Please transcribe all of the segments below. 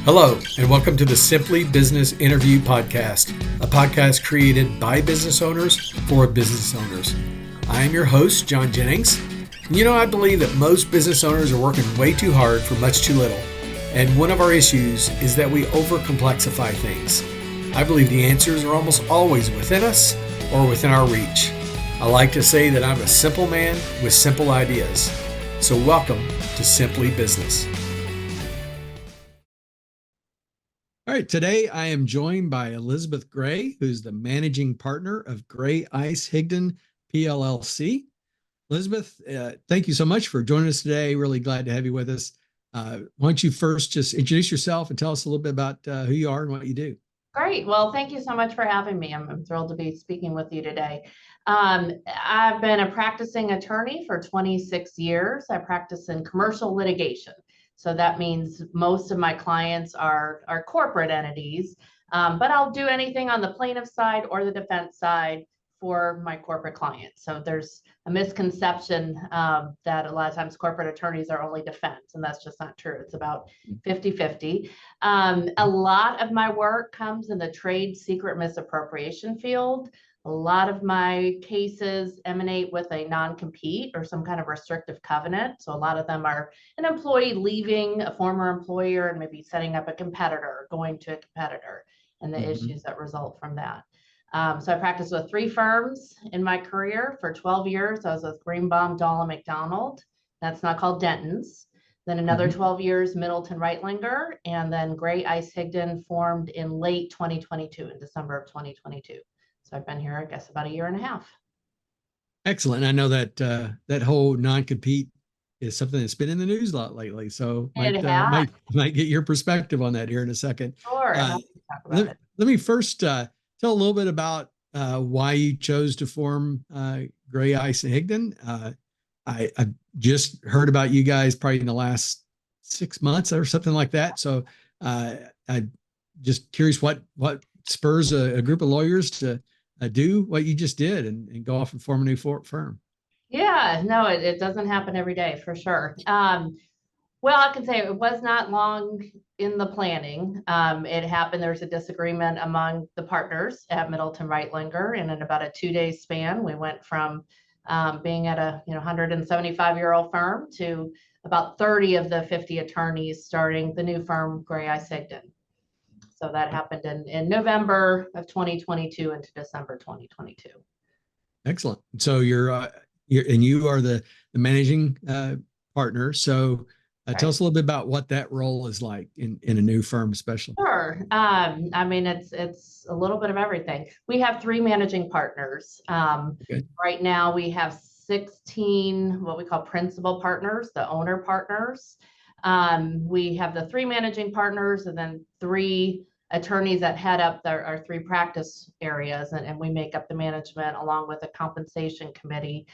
Hello, and welcome to the Simply Business Interview Podcast, a podcast created by business owners for business owners. I am your host, John Jennings. And I believe that most business owners are working way too hard for much too little. And one of our issues is that we overcomplexify things. I believe the answers are almost always within us or within our reach. I like to say that I'm a simple man with simple ideas. So welcome to Simply Business. All right, today I am joined by Elisabeth Gray, who's the managing partner of Gray Ice Higdon PLLC. Elisabeth, thank you so much for joining us today. Really glad to have you with us. Why don't you first just introduce yourself and tell us a little bit about who you are and what you do? Great. Well, thank you so much for having me. I'm thrilled to be speaking with you today. I've been a practicing attorney for 26 years. I practice in commercial litigation. So that means most of my clients are corporate entities, but I'll do anything on the plaintiff side or the defense side for my corporate clients. So there's a misconception that a lot of times corporate attorneys are only defense, and that's just not true. It's about 50-50. A lot of my work comes in the trade secret misappropriation field. A lot of my cases emanate with a non-compete or some kind of restrictive covenant. So a lot of them are an employee leaving a former employer and maybe setting up a competitor, going to a competitor, and the issues that result from that. So I practiced with 3 firms in my career. For 12 years, I was with Greenbaum, Dahl & McDonald. That's not called Denton's. Then another 12 years, Middleton Reitlinger, and then Gray Ice Higdon formed in late 2022, in December of 2022. So I've been here, I guess, about a year and a half. Excellent. I know that that whole non-compete is something that's been in the news a lot lately. So might get your perspective on that here in a second. Sure. Let me first tell a little bit about why you chose to form Gray Ice Higdon. I just heard about you guys probably in the last 6 months or something like that. So I'm just curious what spurs a group of lawyers to do what you just did and go off and form a new firm. Yeah, no, it doesn't happen every day for sure. Well, I can say it was not long in the planning. It happened. There was a disagreement among the partners at Middleton Reitlinger, and in about a 2-day span, we went from being at a 175-year-old firm to about 30 of the 50 attorneys starting the new firm, Gray Ice Higdon. So that happened in November of 2022 into December 2022. Excellent. So you are the managing partner. So tell us a little bit about what that role is like in a new firm, especially. Sure. I mean, it's a little bit of everything. We have 3 managing partners. Okay. Right now we have 16 what we call principal partners, the owner partners. We have the 3 managing partners and then 3 attorneys that head up our 3 practice areas, and we make up the management along with a compensation committee.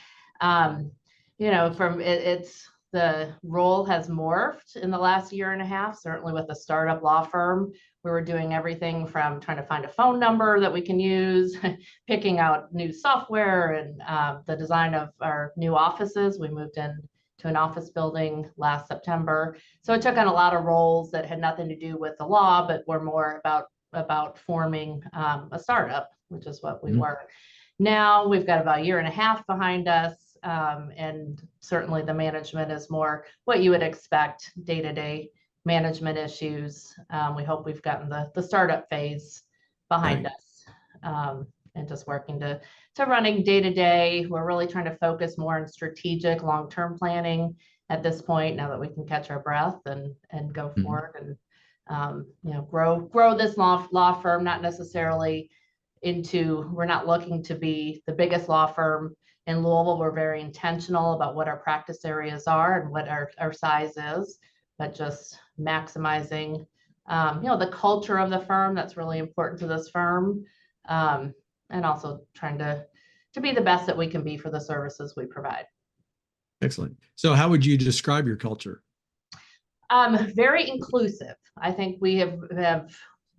The role has morphed in the last year and a half, certainly with a startup law firm. We were doing everything from trying to find a phone number that we can use, picking out new software, and the design of our new offices. We moved in to an office building last September. So it took on a lot of roles that had nothing to do with the law, but were more about forming a startup, which is what we were. Now we've got about a year and a half behind us. And certainly the management is more what you would expect, day-to-day management issues. We hope we've gotten the startup phase behind us, and just working to running day-to-day. We're really trying to focus more on strategic long-term planning at this point, now that we can catch our breath and go forward and grow this law firm, not necessarily we're not looking to be the biggest law firm in Louisville. We're very intentional about what our practice areas are and what our size is, but just maximizing, the culture of the firm. That's really important to this firm, and also trying to be the best that we can be for the services we provide. Excellent. So how would you describe your culture? Very inclusive. I think we have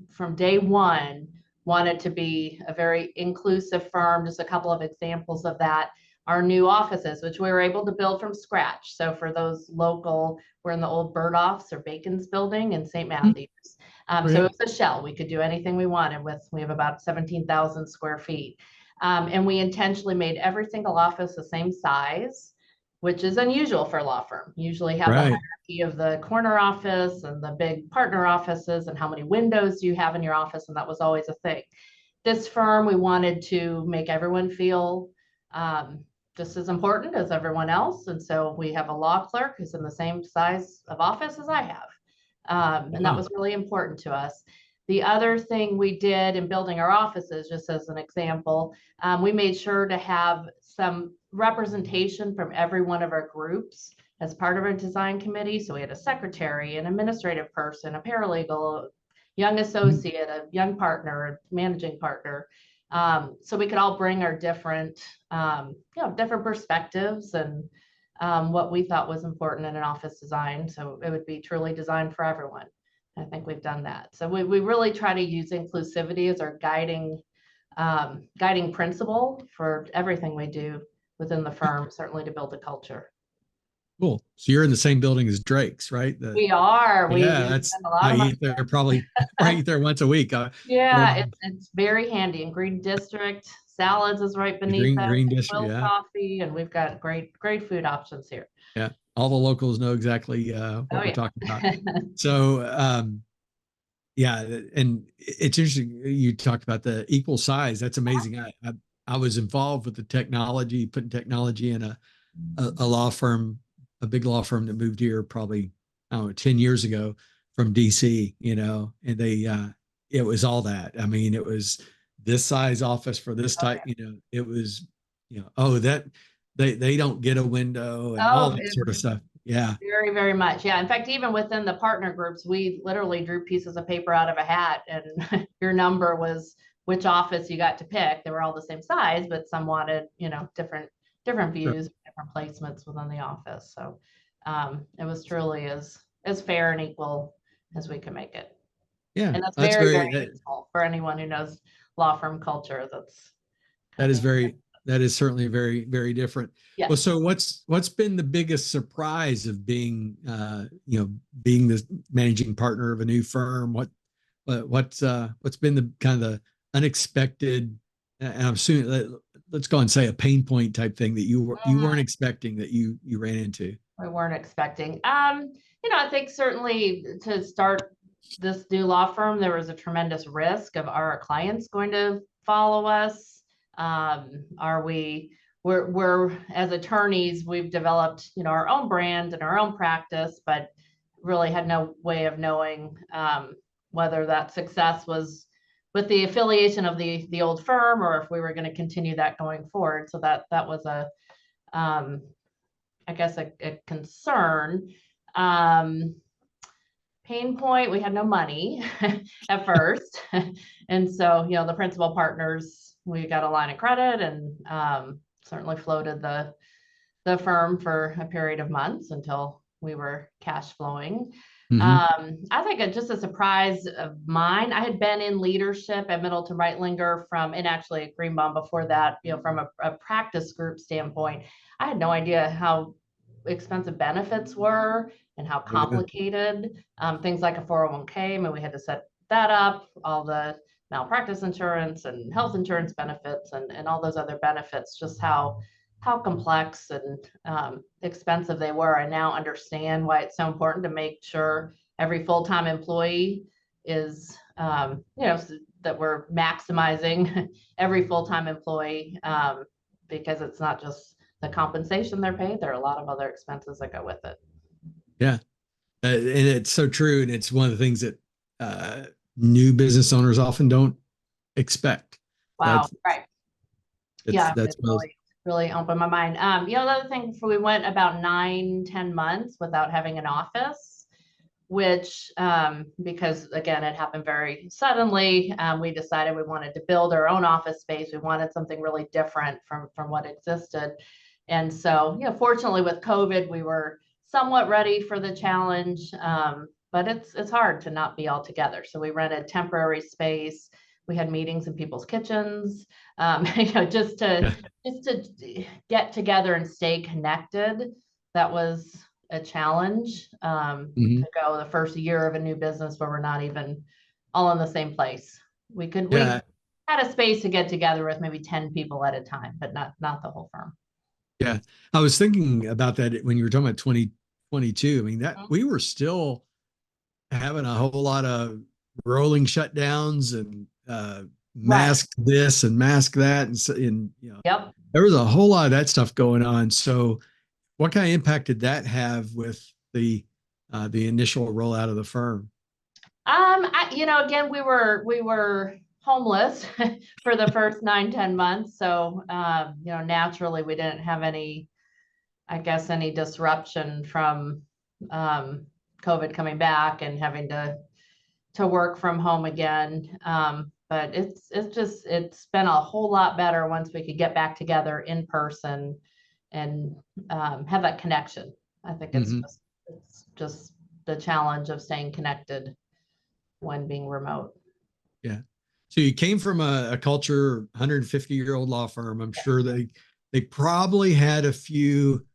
from day one wanted to be a very inclusive firm. Just a couple of examples of that. Our new offices, which we were able to build from scratch. So for those local, we're in the old Birdhoff's or Bacon's building in St. Matthews. So it was a shell. We could do anything we wanted with. We have about 17,000 square feet. And we intentionally made every single office the same size, which is unusual for a law firm. You usually have the hierarchy of the corner office and the big partner offices and how many windows do you have in your office. And that was always a thing. This firm, we wanted to make everyone feel just as important as everyone else. And so we have a law clerk who's in the same size of office as I have. And that was really important to us. The other thing we did in building our offices, just as an example, we made sure to have some representation from every one of our groups as part of our design committee. So we had a secretary, an administrative person, a paralegal, young associate, a young partner, a managing partner. So we could all bring our different, different perspectives and what we thought was important in an office design. So it would be truly designed for everyone. I think we've done that. So we really try to use inclusivity as our guiding principle for everything we do within the firm, certainly to build a culture. Cool. So you're in the same building as Drake's, right? We are. Yeah, that's I eat there probably. I eat there once a week. Yeah, it's very handy. In Green District, salads is right beneath us. Green District, yeah. Coffee, and we've got great food options here. Yeah, all the locals know exactly what we're talking about. So, yeah, and it's interesting. You talked about the equal size. That's amazing. I was involved with the technology, putting technology in a law firm, a big law firm that moved here probably, I don't know, 10 years ago from DC, and it was all that. I mean, it was this size office for this type, it was, that they don't get a window and all that sort of stuff. Yeah. Very, very much. Yeah. In fact, even within the partner groups, we literally drew pieces of paper out of a hat and your number was which office you got to pick. They were all the same size, but some wanted, different views, different placements within the office. So it was truly as fair and equal as we could make it. Yeah. And that's very useful for anyone who knows law firm culture. That is certainly very, very different. Yes. Well, so what's been the biggest surprise of being being the managing partner of a new firm? What's been the kind of the unexpected, and I'm assuming, let's go and say a pain point type thing that you weren't expecting, that you ran into? We weren't expecting. I think certainly to start this new law firm, there was a tremendous risk of, are our clients going to follow us? We're as attorneys, we've developed, our own brand and our own practice, but really had no way of knowing whether that success was with the affiliation of the old firm or if we were going to continue that going forward. So that was I guess a concern. Pain point, we had no money at first. And so, the principal partners, we got a line of credit and certainly floated the firm for a period of months until we were cash flowing. I think just a surprise of mine, I had been in leadership at Middleton Reitlinger and actually at Greenbaum before that, from a practice group standpoint. I had no idea how expensive benefits were and how complicated things like a 401k. I mean, we had to set that up, all the malpractice insurance and health insurance benefits and all those other benefits, just how complex and expensive they were. I now understand why it's so important to make sure every full-time employee is, that we're maximizing every full-time employee because it's not just the compensation they're paid. There are a lot of other expenses that go with it. Yeah. And it's so true. And it's one of the things that new business owners often don't expect. Wow. Right. That's really opened my mind. The other thing, we went about 9-10 months without having an office, which because again, it happened very suddenly. We decided we wanted to build our own office space. We wanted something really different from what existed. And so, fortunately with COVID, we were somewhat ready for the challenge, but it's hard to not be all together. So we rented temporary space. We had meetings in people's kitchens, just to get together and stay connected. That was a challenge to go the first year of a new business where we're not even all in the same place. We had a space to get together with maybe 10 people at a time, but not the whole firm. Yeah. I was thinking about that when you were talking about 2022. I mean, that we were still having a whole lot of rolling shutdowns and mask this and mask that. And Yep. there was a whole lot of that stuff going on. So what kind of impact did that have with the initial rollout of the firm? Again, we were homeless for the first 9-10 months. So, naturally we didn't have any disruption from COVID coming back and having to work from home again. But it's been a whole lot better once we could get back together in person and have that connection. I think it's just the challenge of staying connected when being remote. Yeah. So you came from a culture, 150-year-old law firm. I'm sure they probably had a few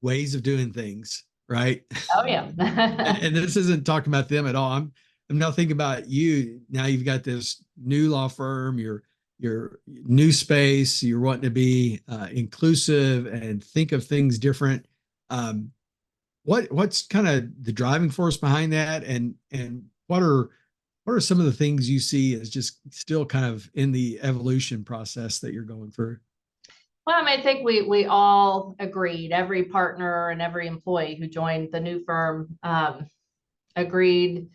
ways of doing things, right? Oh yeah. and this isn't talking about them at all. I'm now thinking about you. Now you've got this new law firm, your new space, you're wanting to be inclusive and think of things different. What's kind of the driving force behind that? And what are some of the things you see as just still kind of in the evolution process that you're going through? Well, I think we all agreed, every partner and every employee who joined the new firm agreed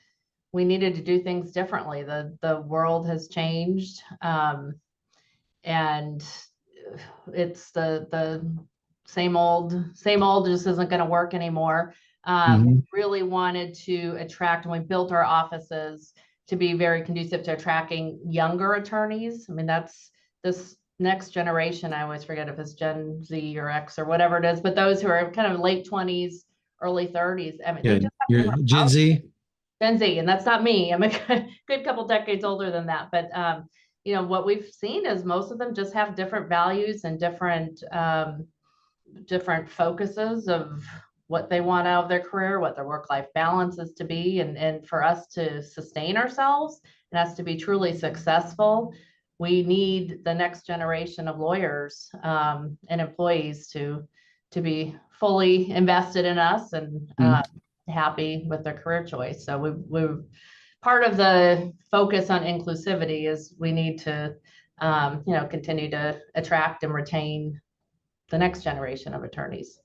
we needed to do things differently. The world has changed, and it's the same old just isn't going to work anymore. We really wanted to attract, and we built our offices to be very conducive to attracting younger attorneys. I mean, that's this next generation. I always forget if it's Gen Z or X or whatever it is, but those who are kind of late 20s, early 30s. I mean, they just you're Gen Z. Gen Z, and that's not me. I'm a good couple decades older than that. But what we've seen is most of them just have different values and different focuses of what they want out of their career, what their work-life balance is to be. And for us to sustain ourselves and us to be truly successful, we need the next generation of lawyers and employees to be fully invested in us and happy with their career choice. So we part of the focus on inclusivity is we need to continue to attract and retain the next generation of attorneys.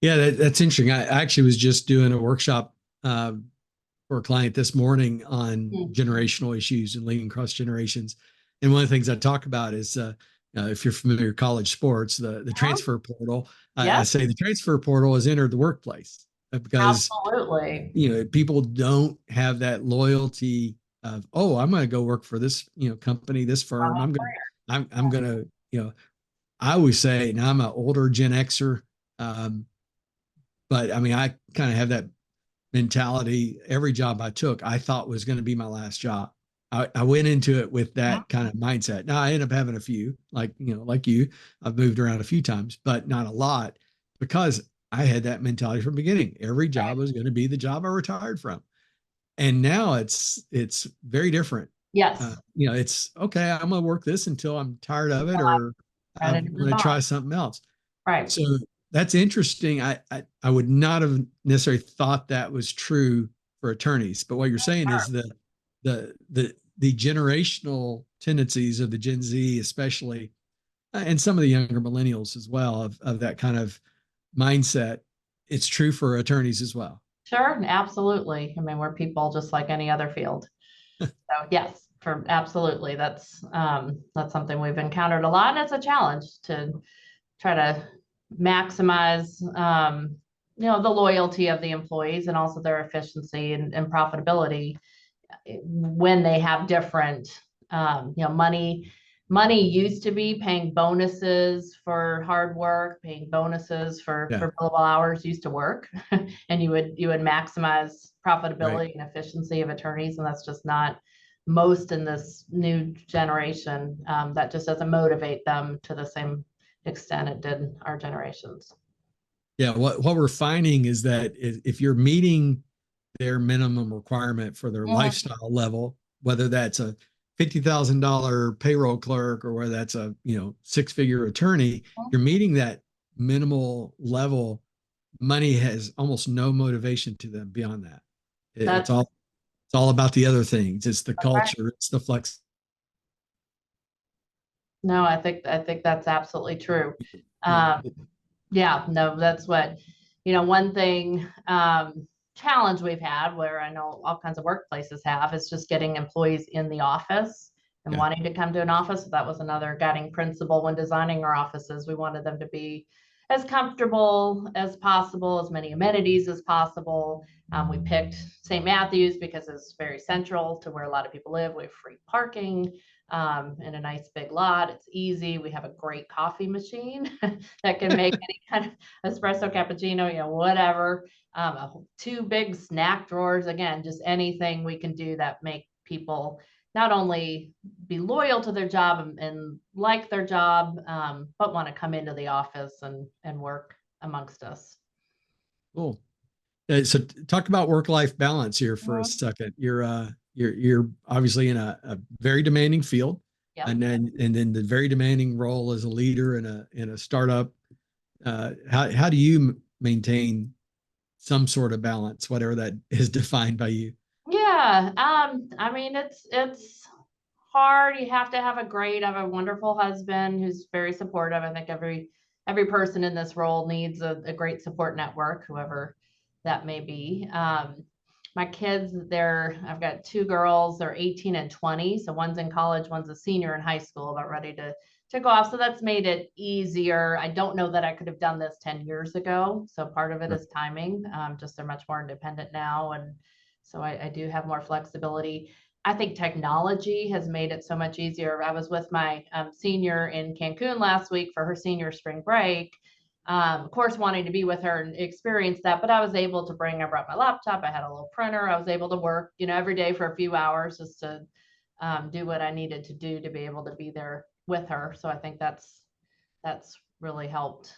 Yeah, that's interesting. I actually was just doing a workshop for a client this morning on generational issues and leading across generations. And one of the things I talk about is if you're familiar with college sports, the transfer portal. I say the transfer portal has entered the workplace because absolutely, people don't have that loyalty of, oh, I'm going to go work for this company, this firm. I'm going to I always say, now I'm an older Gen Xer, but I mean, I kind of have that mentality. Every job I took, I thought was going to be my last job. I went into it with that kind of mindset. Now I ended up having a few, like you, I've moved around a few times, but not a lot, because I had that mentality from the beginning. Every job was going to be the job I retired from. And now it's very different. Yes. It's okay. I'm going to work this until I'm tired of it, or I'm going to try something else. Right. So that's interesting. I would not have necessarily thought that was true for attorneys, but what you're saying is the generational tendencies of the Gen Z, especially, and some of the younger millennials as well, of that kind of mindset. It's true for attorneys as well. Sure, absolutely. I mean, we're people just like any other field. So yes, absolutely. That's something we've encountered a lot, and it's a challenge to try to maximize the loyalty of the employees and also their efficiency and profitability when they have different money used to be paying bonuses for hard work, paying bonuses for billable hours used to work, and you would maximize profitability and efficiency of attorneys, and that's just not most in this new generation. That just doesn't motivate them to the same extent it did our generations. Yeah, what we're finding is that if you're meeting their minimum requirement for their Mhm. lifestyle level, whether that's a $50,000 payroll clerk or whether that's a, six-figure attorney, you're meeting that minimal level. Money has almost no motivation to them beyond that. It's That's all about the other things. It's the right. culture, it's the flex. No, I think that's absolutely true. Yeah. Um, yeah, no, that's what, one thing, challenge we've had where I know all kinds of workplaces have is just getting employees in the office and Yeah. wanting to come to an office. So that was another guiding principle when designing our offices. We wanted them to be as comfortable as possible, as many amenities as possible. We picked St. Matthews because it's very central to where a lot of people live. We have free parking in a nice big lot. It's easy. We have a great coffee machine that can make any kind of espresso, cappuccino, whatever. Two big snack drawers. Again, just anything we can do that make people not only be loyal to their job and like their job, but want to come into the office and work amongst us. Cool. So talk about work-life balance here for a Mhm. second. You're obviously in a very demanding field, Yep. and then the very demanding role as a leader in a startup. How do you maintain some sort of balance, whatever that is defined by you? Yeah. I mean, it's hard. You have to have I have a wonderful husband who's very supportive. I think every person in this role needs a great support network, whoever that may be. My kids, I've got two girls, they're 18 and 20. So one's in college, one's a senior in high school, about ready to go off. So that's made it easier. I don't know that I could have done this 10 years ago. So part of it is timing. Just they're much more independent now. And so I do have more flexibility. I think technology has made it so much easier. I was with my senior in Cancun last week for her senior spring break. Of course, wanting to be with her and experience that, but I brought my laptop. I had a little printer. I was able to work, every day for a few hours just to do what I needed to do to be able to be there with her. So I think that's really helped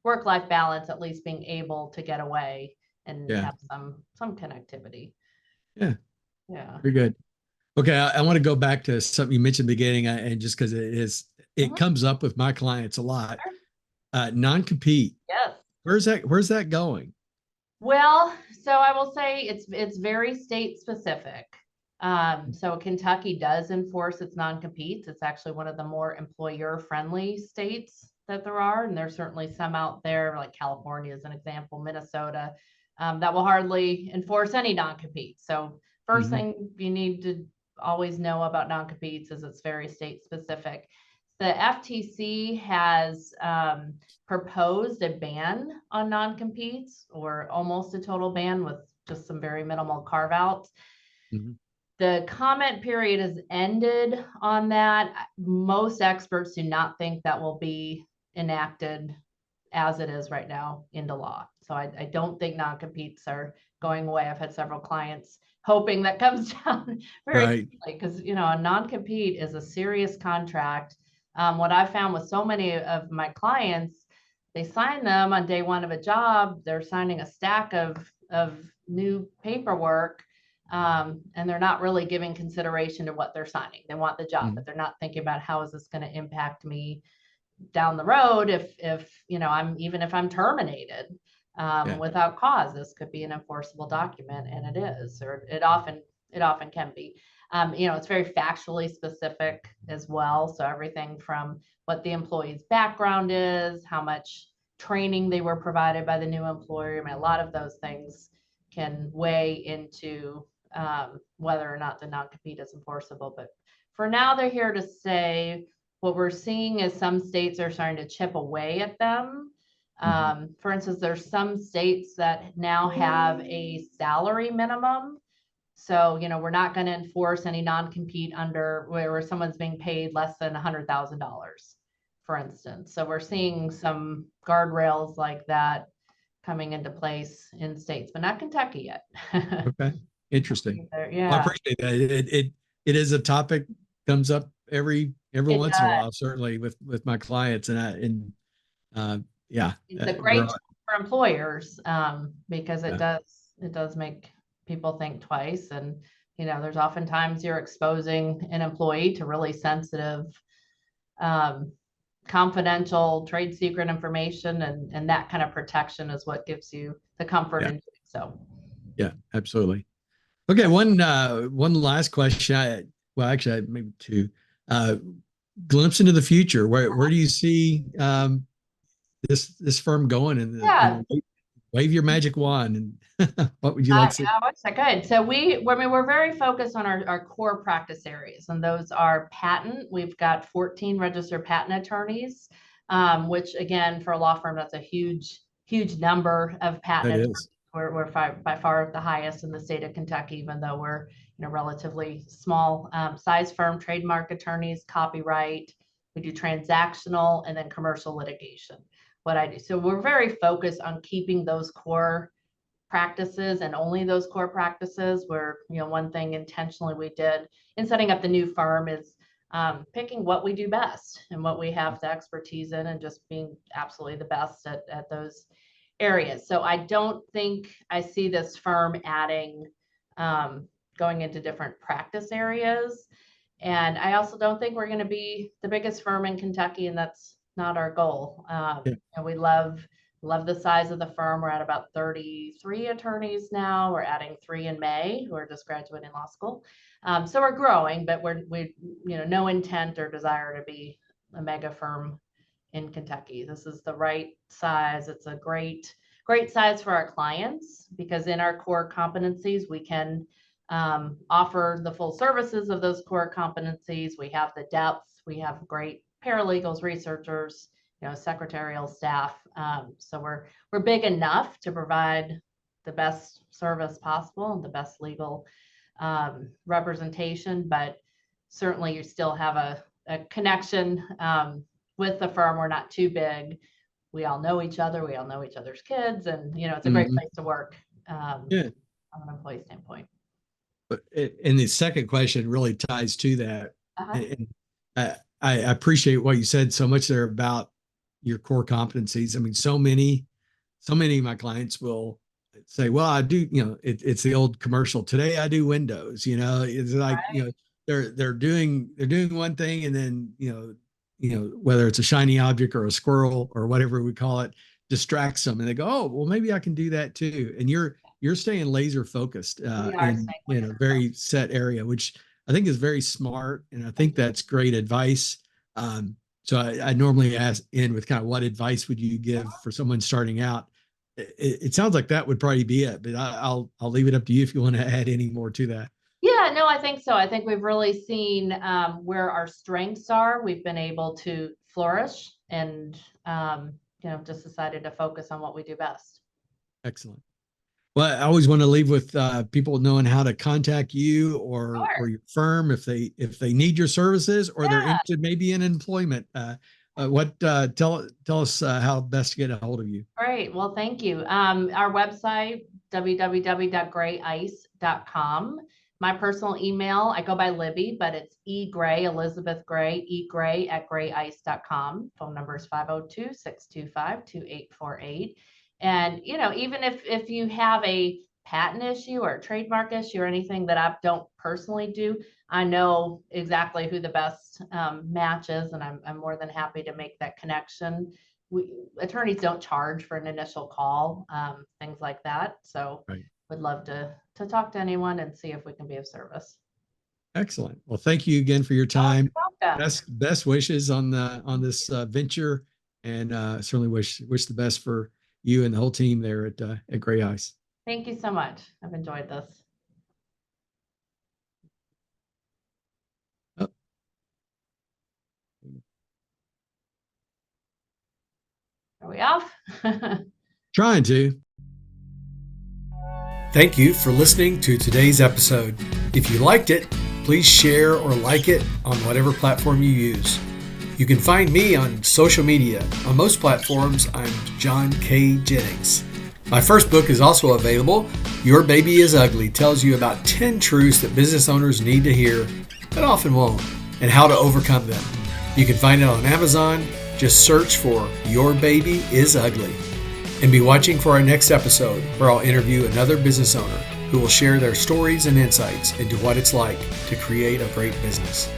work-life balance, at least being able to get away and Yeah. have some connectivity. Yeah. Yeah. Very good. Okay, I want to go back to something you mentioned in the beginning, and just because it Mhm. comes up with my clients a lot. Non-compete. Yes. Where's that going? Well, so I will say it's very state specific. So Kentucky does enforce its non-competes. It's actually one of the more employer friendly states that there are, and there's certainly some out there, like California as an example, Minnesota, that will hardly enforce any non-competes. So first Mhm. thing you need to always know about non-competes is it's very state specific. The FTC has proposed a ban on non-competes, or almost a total ban with just some very minimal carve outs. Mhm. The comment period has ended on that. Most experts do not think that will be enacted as it is right now into law. So I don't think non-competes are going away. I've had several clients hoping that comes down very Right. quickly because, a non-compete is a serious contract. What I've found with so many of my clients, they sign them on day one of a job. They're signing a stack of new paperwork, and they're not really giving consideration to what they're signing. They want the job, but Mhm. they're not thinking about how is this going to impact me down the road if even if I'm terminated Yeah. without cause. This could be an enforceable document, and it is, or it often can be. It's very factually specific as well. So everything from what the employee's background is, how much training they were provided by the new employer. I mean, a lot of those things can weigh into whether or not the non-compete is enforceable. But for now, they're here to say what we're seeing is some states are starting to chip away at them. Mhm. For instance, there's some states that now have a salary minimum. So, we're not going to enforce any non-compete under where someone's being paid less than $100,000, for instance. So we're seeing some guardrails like that coming into place in states, but not Kentucky yet. Okay. Interesting. Well, I Yeah, appreciate that. It is a topic comes up every it once in a does. while, certainly with my clients, uh, yeah, It's a we're great tool for employers because it yeah. does does make people think twice. And, there's oftentimes you're exposing an employee to really sensitive, confidential trade secret information, and that kind of protection is what gives you the comfort in doing so. Yeah, absolutely. Okay, one last question. Actually, maybe two. Glimpse into the future. Where do you see this firm going? And wave your magic wand, and what would you like to see? I wish I could. So we're very focused on our core practice areas, and those are patent. We've got 14 registered patent attorneys, which again, for a law firm, that's a huge number of patent attorneys. We're by far the highest in the state of Kentucky, even though we're relatively small size firm. Trademark attorneys, copyright, we do transactional, and then commercial litigation. What I do. So we're very focused on keeping those core practices and only those core practices. Where one thing intentionally we did in setting up the new firm is picking what we do best and what we have the expertise in, and just being absolutely the best at those areas. So I don't think I see this firm adding, going into different practice areas. And I also don't think we're going to be the biggest firm in Kentucky, and that's not our goal. And we love the size of the firm. We're at about 33 attorneys now. We're adding 3 in May who are just graduating law school. So we're growing, but we no intent or desire to be a mega firm in Kentucky. This is the right size. It's a great size for our clients, because in our core competencies, we can offer the full services of those core competencies. We have the depth. We have great paralegals, researchers, secretarial staff. So we're big enough to provide the best service possible and the best legal representation, but certainly you still have a connection with the firm. We're not too big. We all know each other. We all know each other's kids, and it's a great place to work from an employee standpoint. And the second question really ties to that. And I appreciate what you said so much there about your core competencies. I mean, so many of my clients will say, well, I do, it's the old commercial. Today I do windows, it's like, they're doing one thing, and then, whether it's a shiny object or a squirrel or whatever we call it, distracts them, and they go, oh, well, maybe I can do that too. And you're staying laser focused in a very set area, which I think is very smart. And I think that's great advice. So I normally end with kind of, what advice would you give for someone starting out? It sounds like that would probably be it, but I'll leave it up to you if you want to add any more to that. Yeah, no, I think so. I think we've really seen where our strengths are. We've been able to flourish, and just decided to focus on what we do best. Excellent. Well, I always want to leave with people knowing how to contact you or your firm if they need your services, or they're interested maybe in employment. Tell us how best to get a hold of you. Great. Well, thank you. Our website, www.grayice.com. My personal email, I go by Libby, but it's Gray, Elisabeth Gray, egray@grayice.com. Phone number is 502-625-2848. And, even if you have a patent issue or a trademark issue or anything that I don't personally do, I know exactly who the best match is, and I'm more than happy to make that connection. Attorneys don't charge for an initial call, things like that. So would love to talk to anyone and see if we can be of service. Excellent. Well, thank you again for your time. Best wishes on this venture, and certainly wish the best for you and the whole team there at Gray Ice. Thank you so much. I've enjoyed this. Are we off? Trying to. Thank you for listening to today's episode. If you liked it, please share or like it on whatever platform you use. You can find me on social media. On most platforms, I'm John K. Jennings. My first book is also available. Your Baby is Ugly tells you about 10 truths that business owners need to hear, but often won't, and how to overcome them. You can find it on Amazon. Just search for Your Baby is Ugly. And be watching for our next episode where I'll interview another business owner who will share their stories and insights into what it's like to create a great business.